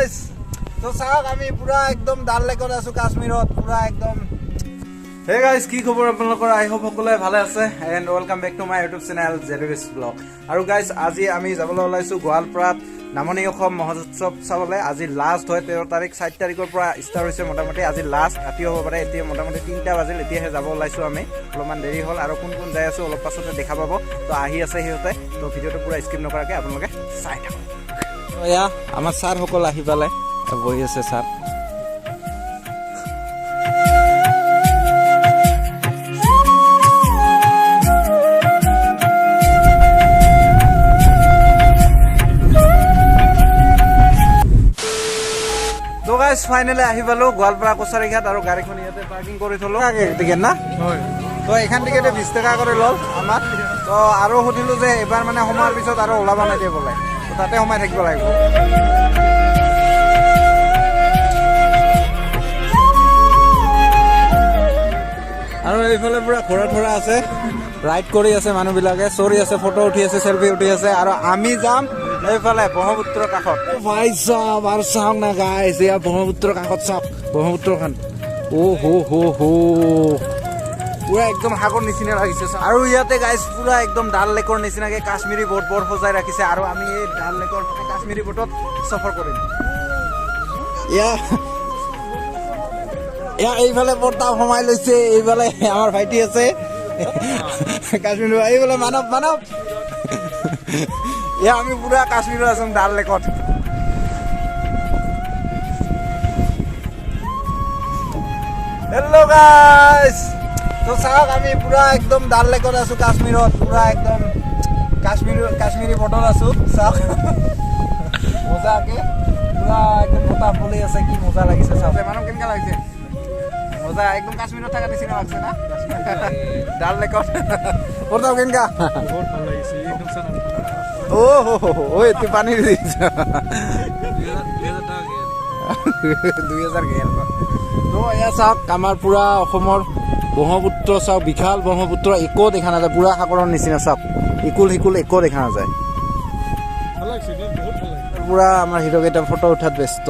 guys তো চাওক আমি পুৰা একদম ডাল লেকত আছো কাশ্মীৰত পুৰা একদম হে গাইস কি খবৰ আপোনালোকৰ আই হোপ সকলোৱে ভালে আছে and welcome back to my YouTube channel জেডুবিস ব্লগ আৰু গাইস আজি আমি যাবলৈ ওলাইছো গোৱালপাৰাত নামনি অসম মহোৎসৱ চাবলৈ আজি লাষ্ট হয় 13 তাৰিখ 4 তাৰিখৰ পৰা ষ্টাৰ্ট হৈছে মোটামুটি আজি লাষ্ট ৰাতি হ'ব পাৰে এতিয়া মোটামুটি 3টা বাজিল এতিয়াহে যাব ওলাইছো আমি অলপমান দেৰি হ'ল আৰু কোন কোন যাই আছো অলপ পাছতে দেখা পাব তো আহি আছে সিহঁতে তো ভিডিঅ'টো পুৰা স্কিপ নকৰাকৈ আপোনালোকে চাই থাকক এয়া আমাৰ ছাৰ সকল আহি পালে বহি আছে ছাৰ তো গাইস ফাইনালি আহি পালো গোৱালপাৰা কছাৰীঘাট আৰু গাড়ীখন ইয়াতে পাৰ্কিং কৰি থলো টিকেট না হয় তো এখান টিকেটে 20 টাকা কৰি লল আমাৰ তো আৰু সুধিলো যে এবাৰ মানে সময়ৰ পিছত আৰু ওলাব নাই বোলে তো তাতে সময় থাকিব লাগিব আৰু এইফালে পুৰা ঘোৰা থৰা আছে ৰাইড কৰি আছে মানুহবিলাকে চৰি আছে ফটো উঠি আছে সেলফি উঠি আছে আৰু আমি যাম এইফালে ব্ৰহ্মপুত্ৰৰ কাষত ভাই সাহেব আৰু চাওক না গাইস এয়া ব্ৰহ্মপুত্ৰৰ কাষত চাওক ব্ৰহ্মপুত্ৰখন ও হো হো হো পুৰা একদম সাগৰ নিচিনা লাগিছে আৰু ইয়াতে গাইস পুৰা একদম ডাল লেকৰ নিচিনাকে কাশ্মীৰী বোট বৰ সজাই ৰাখিছে আৰু আমি এই ডাল লেকৰ কাশ্মীৰী বোটত সফৰ কৰিম এইফালে বৰ্তা সোমাই লৈছে এইফালে আমাৰ ভাইটি আছে কাশ্মীৰ এইফালে মানৱ মানৱ আমি পুৰা কাশ্মীৰত আছো ডাল লেকত হেল্ল' গাইস তো চাওক আমি পুৰা একদম ডাল লেকত আছো কাশ্মীৰত পুৰা একদম কাশ্মীৰী বটল আছো চাওক মজাকে পুৰা একদম বতাহ বলি আছে কি মজা লাগিছে চাওক মানুহ কেনেকুৱা লাগিছে মজা একদম কাশ্মীৰত থকা নিচিনা লাগছে না ডাল লেকত বতাহ কেনেকুৱা বহুত ভাল লাগিছে একদম চানা ও হো হো ও এতে পানি দিছে 2000 গেল তো এয়া চাওক আমাৰ পুৰা অসমৰ ব্ৰহ্মপুত্ৰ চাওক বিশাল ব্ৰহ্মপুত্ৰ একো দেখা নাযায় পুৰা সাগৰৰ নিচিনা চাওক ইকুল সিকুল একো দেখা নাযায় পুৰা আমাৰ হিৰকেইটা ফটো উঠাত ব্যস্ত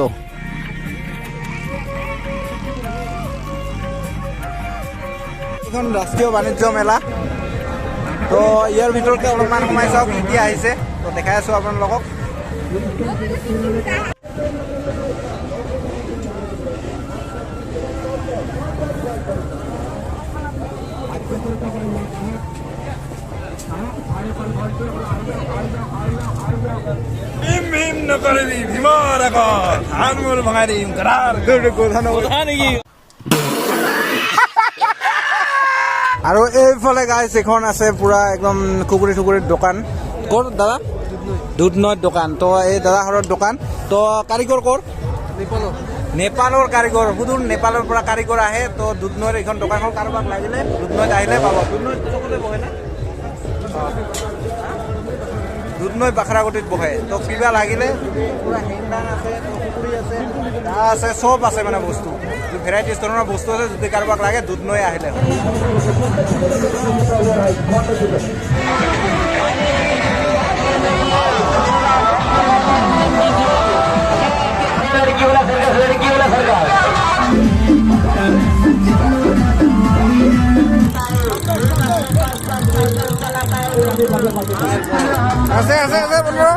এখন ৰাষ্ট্ৰীয় বাণিজ্য মেলা তো ইয়াৰ ভিতৰতে অলপমান সোমাই চাওক এতিয়া আহিছে তো দেখাই আছো আপোনালোকক আৰু এইফালে গাইছ এখন আছে পুৰা একদম কুকুৰি টুকুৰিৰ দোকান ক'ৰ দাদা দুধনৈত দোকান তো এই দাদাহঁতৰ দোকান তো কাৰিকৰ ক'ৰ নেপালৰ কাৰিকৰ সুদূৰ নেপালৰ পৰা কাৰিকৰ আহে তো দুধনৈৰ এইখন দোকানখন কাৰোবাক লাগিলে দুধনৈত আহিলে পাব দুধনৈত চকতে বহে না দুধনৈ বাখৰাগতিত বহে তো কিবা লাগিলে পুৰা হেংদান আছে পুখুৰী আছে দা আছে চব আছে মানে বস্তু ভেৰাইটিজ ধৰণৰ বস্তু আছে যদি কাৰোবাক লাগে দুধনৈ আহিলে আছে আছে আছে বলো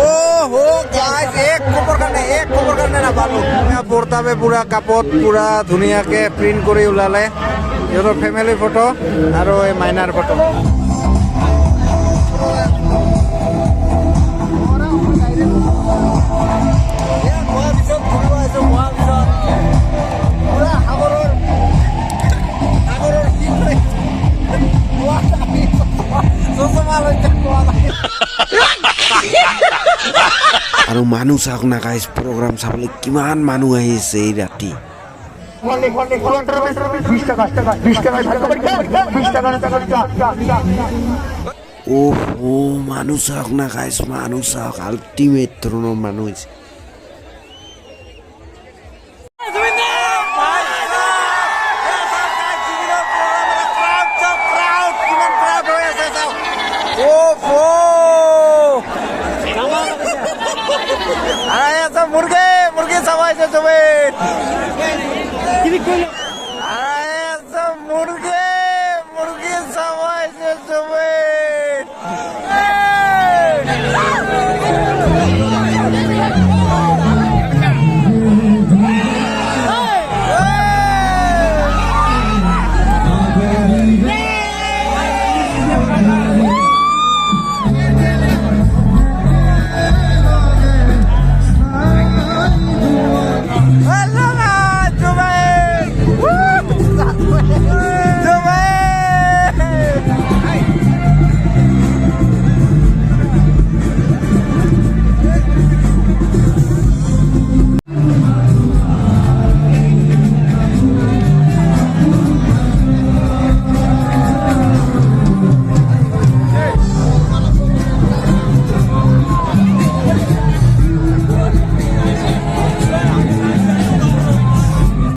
ও হো গাইস এক খবৰ কাৰণে নাপালো বৰ্তাবে পুৰা কাপত পুৰা ধুনীয়াকে প্ৰিণ্ট কৰি ওলালে সিহঁতৰ ফেমিলি ফটো আৰু এই মাইনাৰ ফটো আৰু মানুহ চাওক না গাইছ প্ৰগ্ৰাম চাবলৈ কিমান মানুহ আহিছে এই ৰাতি ও মানুহ চাওক না গাইছ মানুহ চাওক আল্টিমেট ধৰণৰ মানুহ হৈছে আৰু আছে মুৰ্গী চাব আহিছে চবেই